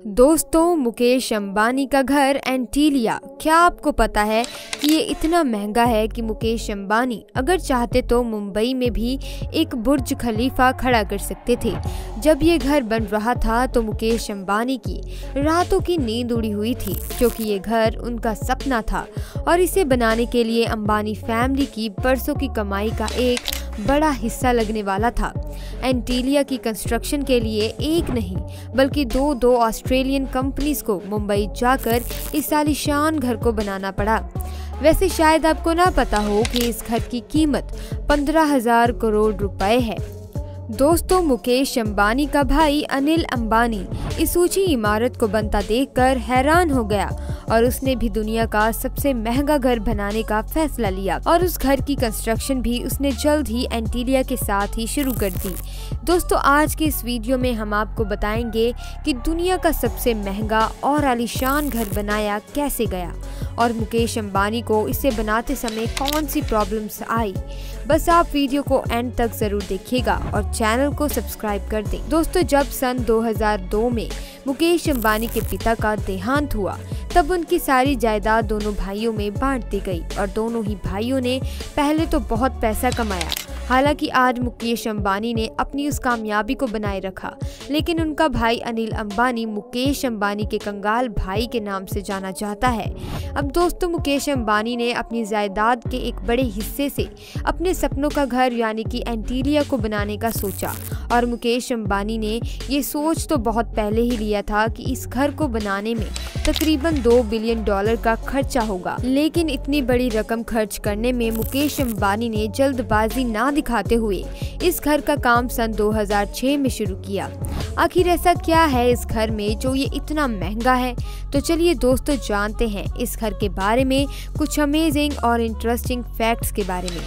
दोस्तों, मुकेश अंबानी का घर एंटीलिया, क्या आपको पता है कि ये इतना महंगा है कि मुकेश अंबानी अगर चाहते तो मुंबई में भी एक बुर्ज खलीफा खड़ा कर सकते थे। जब ये घर बन रहा था तो मुकेश अंबानी की रातों की नींद उड़ी हुई थी, क्योंकि ये घर उनका सपना था और इसे बनाने के लिए अंबानी फैमिली की बरसों की कमाई का एक बड़ा हिस्सा लगने वाला था। एंटीलिया की कंस्ट्रक्शन के लिए एक नहीं बल्कि दो ऑस्ट्रेलियन कंपनीज को मुंबई जाकर इस आलीशान घर को बनाना पड़ा। वैसे शायद आपको ना पता हो कि इस घर की कीमत 15,000 करोड़ रुपए है। दोस्तों, मुकेश अंबानी का भाई अनिल अंबानी इस ऊंची इमारत को बनता देखकर हैरान हो गया और उसने भी दुनिया का सबसे महंगा घर बनाने का फैसला लिया और उस घर की कंस्ट्रक्शन भी उसने जल्द ही एंटीलिया के साथ ही शुरू कर दी। दोस्तों, आज के इस वीडियो में हम आपको बताएंगे कि दुनिया का सबसे महंगा और आलीशान घर बनाया कैसे गया और मुकेश अंबानी को इसे बनाते समय कौन सी प्रॉब्लम्स आई। बस आप वीडियो को एंड तक जरूर देखिएगा और चैनल को सब्सक्राइब कर दें। दोस्तों, जब सन 2002 में मुकेश अंबानी के पिता का देहांत हुआ तब उनकी सारी जायदाद दोनों भाइयों में बांट दी गई और दोनों ही भाइयों ने पहले तो बहुत पैसा कमाया। हालांकि आज मुकेश अंबानी ने अपनी उस कामयाबी को बनाए रखा, लेकिन उनका भाई अनिल अंबानी मुकेश अंबानी के कंगाल भाई के नाम से जाना जाता है। अब दोस्तों, मुकेश अंबानी ने अपनी जायदाद के एक बड़े हिस्से से अपने सपनों का घर यानी कि एंटीलिया को बनाने का सोचा और मुकेश अंबानी ने ये सोच तो बहुत पहले ही लिया था कि इस घर को बनाने में तकरीबन $2 बिलियन का खर्चा होगा। लेकिन इतनी बड़ी रकम खर्च करने में मुकेश अंबानी ने जल्दबाजी ना दिखाते हुए इस घर का काम सन 2006 में शुरू किया। आखिर ऐसा क्या है इस घर में जो ये इतना महंगा है? तो चलिए दोस्तों, जानते हैं इस घर के बारे में कुछ अमेजिंग और इंटरेस्टिंग फैक्ट्स के बारे में।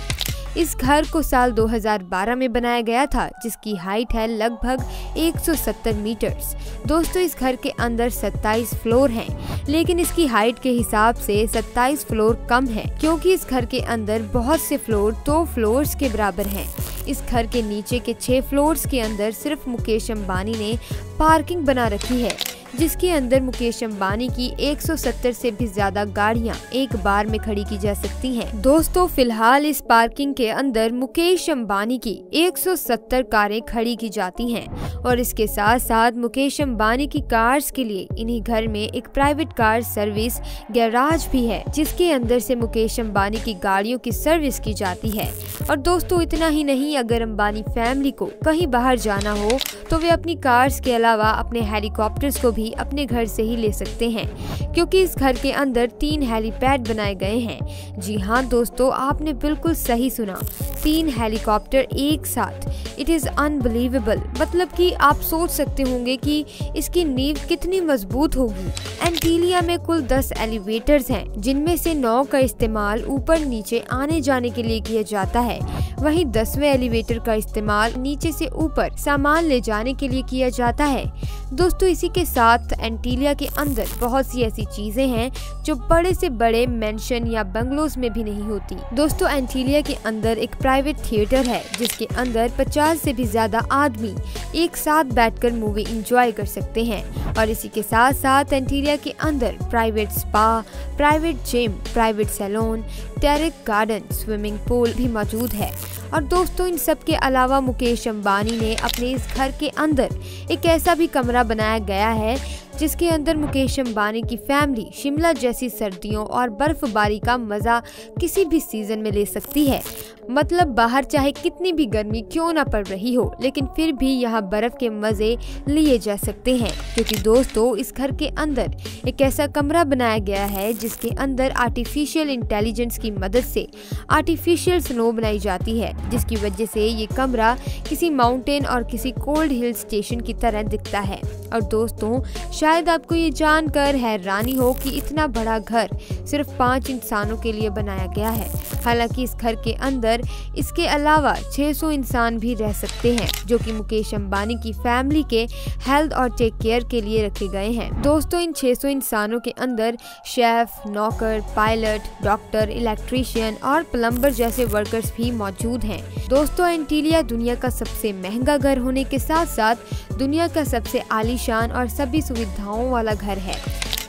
इस घर को साल 2012 में बनाया गया था, जिसकी हाइट है लगभग 170 मीटर्स। दोस्तों, इस घर के अंदर 27 फ्लोर हैं, लेकिन इसकी हाइट के हिसाब से 27 फ्लोर कम है, क्योंकि इस घर के अंदर बहुत से फ्लोर 2 फ्लोर्स के बराबर हैं। इस घर के नीचे के 6 फ्लोर्स के अंदर सिर्फ मुकेश अंबानी ने पार्किंग बना रखी है, जिसके अंदर मुकेश अंबानी की 170 से भी ज्यादा गाड़ियां एक बार में खड़ी की जा सकती हैं। दोस्तों, फिलहाल इस पार्किंग के अंदर मुकेश अंबानी की 170 कारें खड़ी की जाती हैं और इसके साथ साथ मुकेश अंबानी की कार्स के लिए इन्हीं घर में एक प्राइवेट कार सर्विस गैराज भी है, जिसके अंदर से मुकेश अंबानी की गाड़ियों की सर्विस की जाती है। और दोस्तों, इतना ही नहीं, अगर अंबानी फैमिली को कहीं बाहर जाना हो तो वे अपनी कार्स के अलावा अपने हेलीकॉप्टर्स को भी अपने घर से ही ले सकते हैं, क्योंकि इस घर के अंदर 3 हेलीपैड बनाए गए हैं। जी हाँ दोस्तों, आपने बिल्कुल सही सुना, 3 हेलीकॉप्टर एक साथ। It is unbelievable. मतलब कि आप सोच सकते होंगे कि इसकी नींव कितनी मजबूत होगी। एंटीलिया में कुल 10 एलिवेटर्स हैं, जिनमें से 9 का इस्तेमाल ऊपर नीचे आने जाने के लिए किया जाता है। वहीं 10वें एलिवेटर का इस्तेमाल नीचे से ऊपर सामान ले जाने के लिए किया जाता है। दोस्तों, इसी के साथ एंटीलिया के अंदर बहुत सी ऐसी चीजें हैं जो बड़े से बड़े मेंशन या बंगलोज में भी नहीं होती। दोस्तों, एंटीलिया के अंदर एक प्राइवेट थिएटर है, जिसके अंदर 50 से भी ज्यादा आदमी एक साथ बैठकर मूवी एंजॉय कर सकते हैं। और इसी के साथ साथ एंटीलिया के अंदर private spa, private gym, private salon, terrace garden, swimming pool भी मौजूद है। और दोस्तों, इन सब के अलावा मुकेश अंबानी ने अपने इस घर के अंदर एक ऐसा भी कमरा बनाया गया है जिसके अंदर मुकेश अंबानी की फैमिली शिमला जैसी सर्दियों और बर्फबारी का मजा किसी भी सीजन में ले सकती है। मतलब बाहर चाहे कितनी भी गर्मी क्यों ना पड़ रही हो, लेकिन फिर भी यहाँ बर्फ के मजे लिए जा सकते हैं, क्योंकि दोस्तों, इस घर के अंदर एक ऐसा कमरा बनाया गया है जिसके अंदर आर्टिफिशियल इंटेलिजेंस की मदद से आर्टिफिशियल स्नो बनाई जाती है, जिसकी वजह से ये कमरा किसी माउंटेन और किसी कोल्ड हिल स्टेशन की तरह दिखता है। और दोस्तों, शायद आपको ये जानकर हैरानी हो कि इतना बड़ा घर सिर्फ 5 इंसानों के लिए बनाया गया है। हालांकि इस घर के अंदर इसके अलावा 600 इंसान भी रह सकते हैं, जो कि मुकेश अंबानी की फैमिली के हेल्थ और टेक केयर के लिए रखे गए हैं। दोस्तों, इन 600 इंसानों के अंदर शेफ, नौकर, पायलट, डॉक्टर, इलेक्ट्रीशियन और प्लम्बर जैसे वर्कर्स भी मौजूद हैं। दोस्तों, एंटीलिया दुनिया का सबसे महंगा घर होने के साथ साथ दुनिया का सबसे आलीशान और सभी सुविधाओं वाला घर है।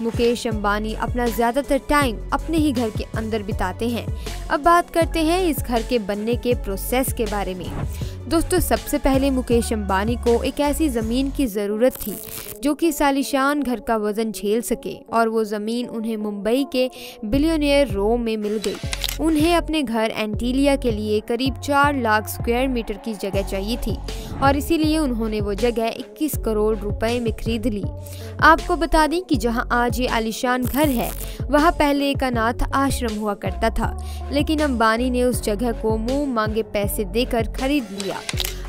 मुकेश अंबानी अपना ज्यादातर टाइम अपने ही घर के अंदर बिताते हैं। अब बात करते हैं इस घर के बनने के प्रोसेस के बारे में। दोस्तों, सबसे पहले मुकेश अंबानी को एक ऐसी ज़मीन की ज़रूरत थी जो कि इस आलीशान घर का वजन झेल सके, और वो ज़मीन उन्हें मुंबई के बिलियनियर रो में मिल गई। उन्हें अपने घर एंटीलिया के लिए करीब 4 लाख स्क्वायर मीटर की जगह चाहिए थी, और इसीलिए उन्होंने वो जगह 21 करोड़ रुपए में खरीद ली। आपको बता दें कि जहां आज ये आलीशान घर है, वहां पहले एक अनाथ आश्रम हुआ करता था, लेकिन अंबानी ने उस जगह को मुंह मांगे पैसे देकर खरीद लिया।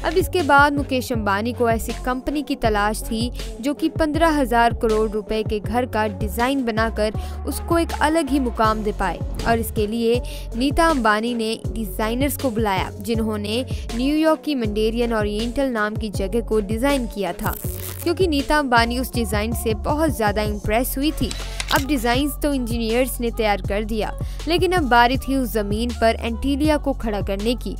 अब इसके बाद मुकेश अंबानी को ऐसी कंपनी की तलाश थी जो कि 15,000 करोड़ रुपए के घर का डिज़ाइन बनाकर उसको एक अलग ही मुकाम दे पाए, और इसके लिए नीता अंबानी ने डिज़ाइनर्स को बुलाया जिन्होंने न्यूयॉर्क की मंडेरियन ओरिएंटल नाम की जगह को डिज़ाइन किया था, क्योंकि नीता अंबानी उस डिज़ाइन से बहुत ज़्यादा इम्प्रेस हुई थी। अब डिज़ाइंस तो इंजीनियर्स ने तैयार कर दिया, लेकिन अब बारी थी उस ज़मीन पर एंटीलिया को खड़ा करने की।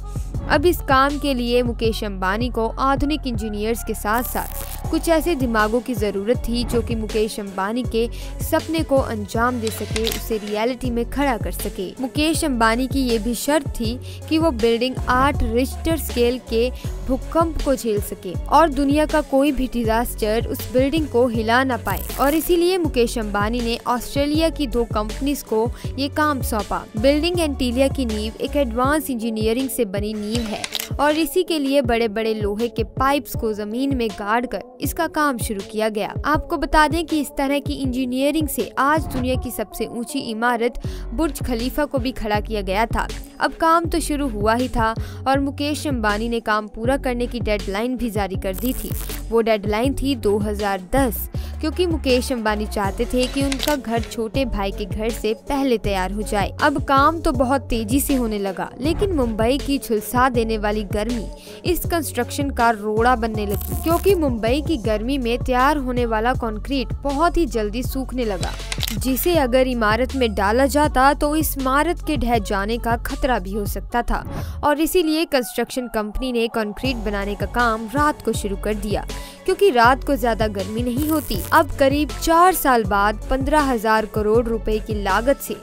अब इस काम के लिए मुकेश अंबानी को आधुनिक इंजीनियर्स के साथ साथ कुछ ऐसे दिमागों की ज़रूरत थी जो कि मुकेश अंबानी के सपने को अंजाम दे सके, उसे रियलिटी में खड़ा कर सके। मुकेश अंबानी की ये भी शर्त थी कि वो बिल्डिंग 8 रिक्टर स्केल के भूकंप को झेल सके और दुनिया का कोई भी डिजास्टर उस बिल्डिंग को हिला ना पाए, और इसीलिए मुकेश अंबानी ने ऑस्ट्रेलिया की 2 कंपनीज को ये काम सौंपा। बिल्डिंग एंटीलिया की नींव एक एडवांस इंजीनियरिंग से बनी नींव है, और इसी के लिए बड़े बड़े लोहे के पाइप्स को जमीन में गाड़ कर इसका काम शुरू किया गया। आपको बता दें कि इस तरह की इंजीनियरिंग से आज दुनिया की सबसे ऊंची इमारत बुर्ज खलीफा को भी खड़ा किया गया था। अब काम तो शुरू हुआ ही था, और मुकेश अंबानी ने काम पूरा करने की डेडलाइन भी जारी कर दी थी। वो डेडलाइन थी 2010, क्योंकि मुकेश अंबानी चाहते थे कि उनका घर छोटे भाई के घर से पहले तैयार हो जाए। अब काम तो बहुत तेजी से होने लगा, लेकिन मुंबई की झुलसा देने वाली गर्मी इस कंस्ट्रक्शन का रोड़ा बनने लगी, क्योंकि मुंबई की गर्मी में तैयार होने वाला कंक्रीट बहुत ही जल्दी सूखने लगा, जिसे अगर इमारत में डाला जाता तो इस इमारत के ढह जाने का खतरा भी हो सकता था, और इसीलिए कंस्ट्रक्शन कंपनी ने कंक्रीट बनाने का काम रात को शुरू कर दिया, क्योंकि रात को ज्यादा गर्मी नहीं होती। अब करीब 4 साल बाद 15,000 करोड़ रुपए की लागत से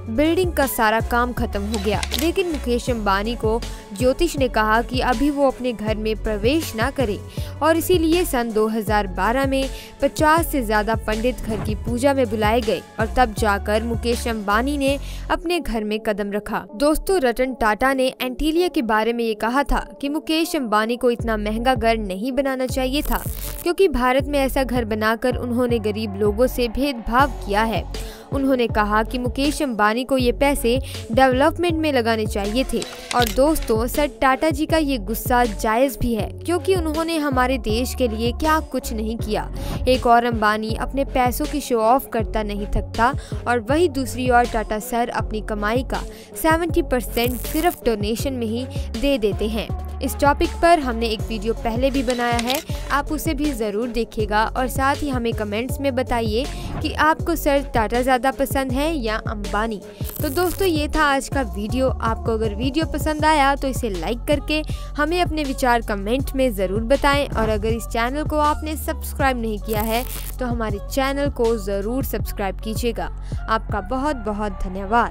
बिल्डिंग का सारा काम खत्म हो गया, लेकिन मुकेश अंबानी को ज्योतिष ने कहा कि अभी वो अपने घर में प्रवेश ना करे, और इसीलिए सन 2012 में 50 से ज्यादा पंडित घर की पूजा में बुलाए गए, और तब जाकर मुकेश अंबानी ने अपने घर में कदम रखा। दोस्तों, रतन टाटा ने एंटीलिया के बारे में ये कहा था कि मुकेश अंबानी को इतना महंगा घर नहीं बनाना चाहिए था, क्योंकि भारत में ऐसा घर बनाकर उन्होंने गरीब लोगों से भेदभाव किया है। उन्होंने कहा कि मुकेश अंबानी को ये पैसे डेवलपमेंट में लगाने चाहिए थे। और दोस्तों, सर टाटा जी का ये गुस्सा जायज़ भी है, क्योंकि उन्होंने हमारे देश के लिए क्या कुछ नहीं किया। एक और अंबानी अपने पैसों की शो ऑफ करता नहीं थकता, और वही दूसरी ओर टाटा सर अपनी कमाई का 70% सिर्फ डोनेशन में ही दे देते हैं। इस टॉपिक पर हमने एक वीडियो पहले भी बनाया है, आप उसे भी ज़रूर देखिएगा, और साथ ही हमें कमेंट्स में बताइए कि आपको सर टाटा ज़्यादा पसंद है या अंबानी। तो दोस्तों, ये था आज का वीडियो। आपको अगर वीडियो पसंद आया तो इसे लाइक करके हमें अपने विचार कमेंट में ज़रूर बताएं, और अगर इस चैनल को आपने सब्सक्राइब नहीं किया है तो हमारे चैनल को ज़रूर सब्सक्राइब कीजिएगा। आपका बहुत बहुत धन्यवाद।